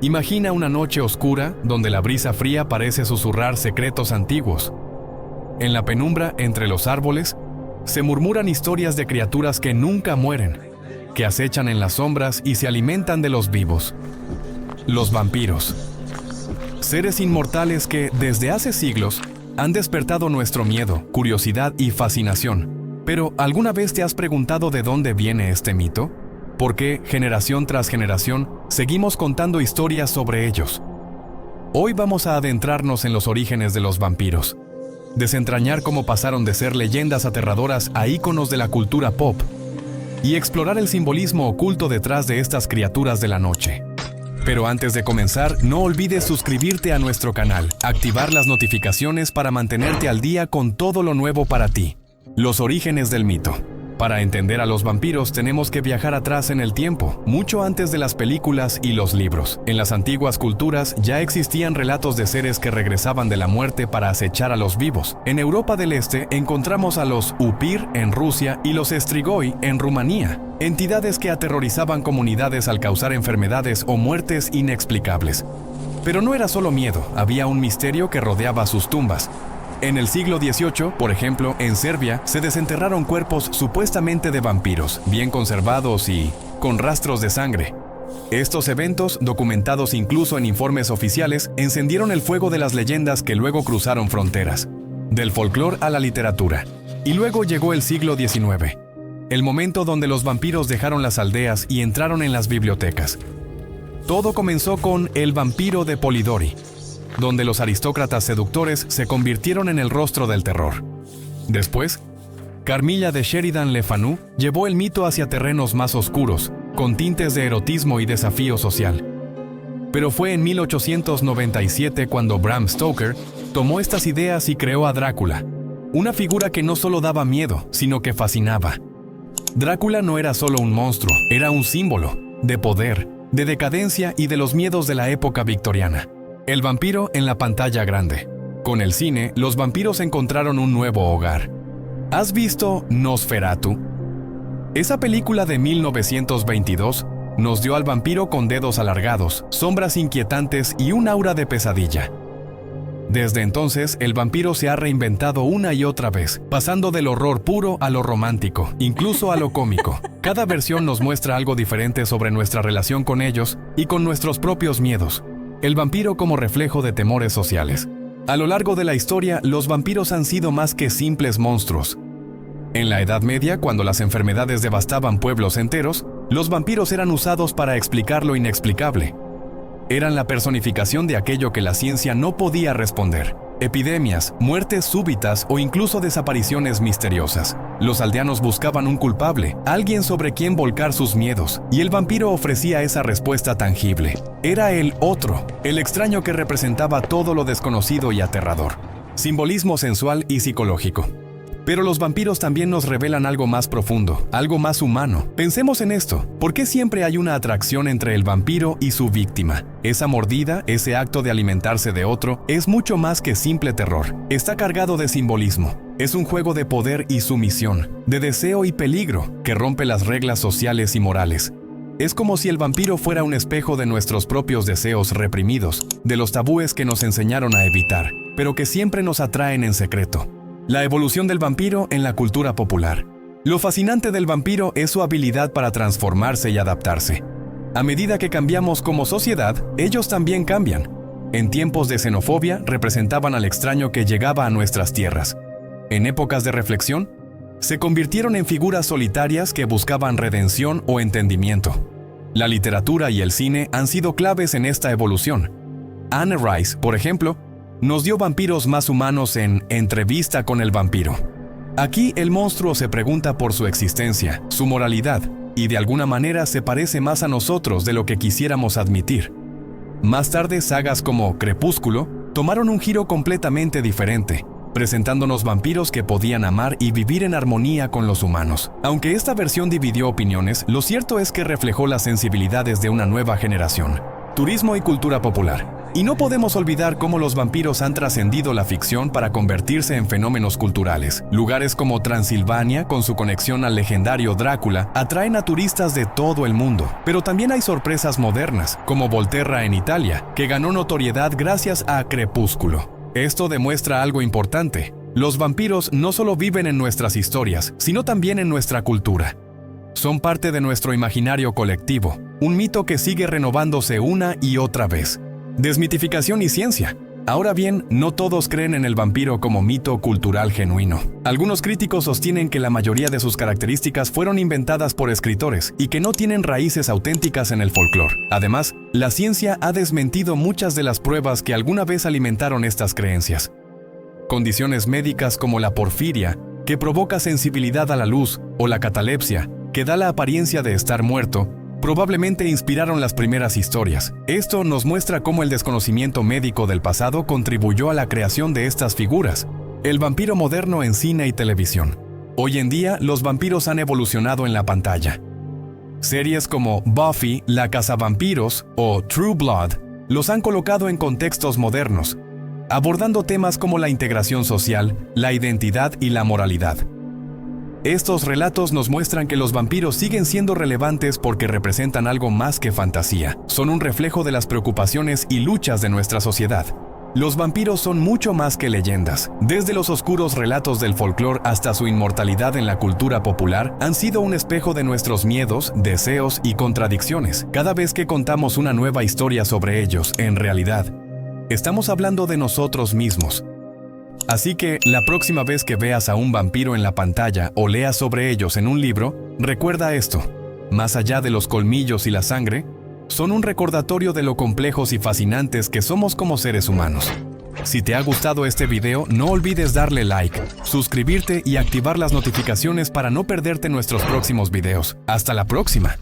Imagina una noche oscura donde la brisa fría parece susurrar secretos antiguos. En la penumbra, entre los árboles, se murmuran historias de criaturas que nunca mueren, que acechan en las sombras y se alimentan de los vivos. Los vampiros. Seres inmortales que, desde hace siglos, han despertado nuestro miedo, curiosidad y fascinación. Pero, ¿alguna vez te has preguntado de dónde viene este mito? ¿Por qué, generación tras generación, seguimos contando historias sobre ellos? Hoy vamos a adentrarnos en los orígenes de los vampiros, desentrañar cómo pasaron de ser leyendas aterradoras a íconos de la cultura pop, y explorar el simbolismo oculto detrás de estas criaturas de la noche. Pero antes de comenzar, no olvides suscribirte a nuestro canal, activar las notificaciones para mantenerte al día con todo lo nuevo para ti. Los orígenes del mito. Para entender a los vampiros tenemos que viajar atrás en el tiempo, mucho antes de las películas y los libros. En las antiguas culturas ya existían relatos de seres que regresaban de la muerte para acechar a los vivos. En Europa del Este encontramos a los Upir en Rusia y los Strigoi en Rumanía, entidades que aterrorizaban comunidades al causar enfermedades o muertes inexplicables. Pero no era solo miedo, había un misterio que rodeaba sus tumbas. En el siglo XVIII, por ejemplo, en Serbia, se desenterraron cuerpos supuestamente de vampiros, bien conservados y con rastros de sangre. Estos eventos, documentados incluso en informes oficiales, encendieron el fuego de las leyendas que luego cruzaron fronteras, del folclore a la literatura. Y luego llegó el siglo XIX, el momento donde los vampiros dejaron las aldeas y entraron en las bibliotecas. Todo comenzó con El vampiro de Polidori, donde los aristócratas seductores se convirtieron en el rostro del terror. Después, Carmilla de Sheridan Le Fanu llevó el mito hacia terrenos más oscuros, con tintes de erotismo y desafío social. Pero fue en 1897 cuando Bram Stoker tomó estas ideas y creó a Drácula, una figura que no solo daba miedo, sino que fascinaba. Drácula no era solo un monstruo, era un símbolo de poder, de decadencia y de los miedos de la época victoriana. El vampiro en la pantalla grande. Con el cine, los vampiros encontraron un nuevo hogar. ¿Has visto Nosferatu? Esa película de 1922 nos dio al vampiro con dedos alargados, sombras inquietantes y un aura de pesadilla. Desde entonces, el vampiro se ha reinventado una y otra vez, pasando del horror puro a lo romántico, incluso a lo cómico. Cada versión nos muestra algo diferente sobre nuestra relación con ellos y con nuestros propios miedos. El vampiro como reflejo de temores sociales. A lo largo de la historia, los vampiros han sido más que simples monstruos. En la Edad Media, cuando las enfermedades devastaban pueblos enteros, los vampiros eran usados para explicar lo inexplicable. Eran la personificación de aquello que la ciencia no podía responder. Epidemias, muertes súbitas o incluso desapariciones misteriosas. Los aldeanos buscaban un culpable, alguien sobre quien volcar sus miedos, y el vampiro ofrecía esa respuesta tangible. Era el otro, el extraño que representaba todo lo desconocido y aterrador. Simbolismo sensual y psicológico. Pero los vampiros también nos revelan algo más profundo, algo más humano. Pensemos en esto. ¿Por qué siempre hay una atracción entre el vampiro y su víctima? Esa mordida, ese acto de alimentarse de otro, es mucho más que simple terror. Está cargado de simbolismo. Es un juego de poder y sumisión, de deseo y peligro, que rompe las reglas sociales y morales. Es como si el vampiro fuera un espejo de nuestros propios deseos reprimidos, de los tabúes que nos enseñaron a evitar, pero que siempre nos atraen en secreto. La evolución del vampiro en la cultura popular. Lo fascinante del vampiro es su habilidad para transformarse y adaptarse. A medida que cambiamos como sociedad, ellos también cambian. En tiempos de xenofobia, representaban al extraño que llegaba a nuestras tierras. En épocas de reflexión, se convirtieron en figuras solitarias que buscaban redención o entendimiento. La literatura y el cine han sido claves en esta evolución. Anne Rice, por ejemplo, nos dio vampiros más humanos en Entrevista con el vampiro. Aquí el monstruo se pregunta por su existencia, su moralidad, y de alguna manera se parece más a nosotros de lo que quisiéramos admitir. Más tarde, sagas como Crepúsculo tomaron un giro completamente diferente, presentándonos vampiros que podían amar y vivir en armonía con los humanos. Aunque esta versión dividió opiniones, lo cierto es que reflejó las sensibilidades de una nueva generación. Turismo y cultura popular. Y no podemos olvidar cómo los vampiros han trascendido la ficción para convertirse en fenómenos culturales. Lugares como Transilvania, con su conexión al legendario Drácula, atraen a turistas de todo el mundo. Pero también hay sorpresas modernas, como Volterra en Italia, que ganó notoriedad gracias a Crepúsculo. Esto demuestra algo importante. Los vampiros no solo viven en nuestras historias, sino también en nuestra cultura. Son parte de nuestro imaginario colectivo, un mito que sigue renovándose una y otra vez. Desmitificación y ciencia. Ahora bien, no todos creen en el vampiro como mito cultural genuino. Algunos críticos sostienen que la mayoría de sus características fueron inventadas por escritores y que no tienen raíces auténticas en el folclore. Además, la ciencia ha desmentido muchas de las pruebas que alguna vez alimentaron estas creencias. Condiciones médicas como la porfiria, que provoca sensibilidad a la luz, o la catalepsia, que da la apariencia de estar muerto, probablemente inspiraron las primeras historias. Esto nos muestra cómo el desconocimiento médico del pasado contribuyó a la creación de estas figuras. El vampiro moderno en cine y televisión. Hoy en día, los vampiros han evolucionado en la pantalla. Series como Buffy, la cazavampiros o True Blood los han colocado en contextos modernos, abordando temas como la integración social, la identidad y la moralidad. Estos relatos nos muestran que los vampiros siguen siendo relevantes porque representan algo más que fantasía. Son un reflejo de las preocupaciones y luchas de nuestra sociedad. Los vampiros son mucho más que leyendas. Desde los oscuros relatos del folclore hasta su inmortalidad en la cultura popular, han sido un espejo de nuestros miedos, deseos y contradicciones. Cada vez que contamos una nueva historia sobre ellos, en realidad, estamos hablando de nosotros mismos. Así que, la próxima vez que veas a un vampiro en la pantalla o leas sobre ellos en un libro, recuerda esto. Más allá de los colmillos y la sangre, son un recordatorio de lo complejos y fascinantes que somos como seres humanos. Si te ha gustado este video, no olvides darle like, suscribirte y activar las notificaciones para no perderte nuestros próximos videos. ¡Hasta la próxima!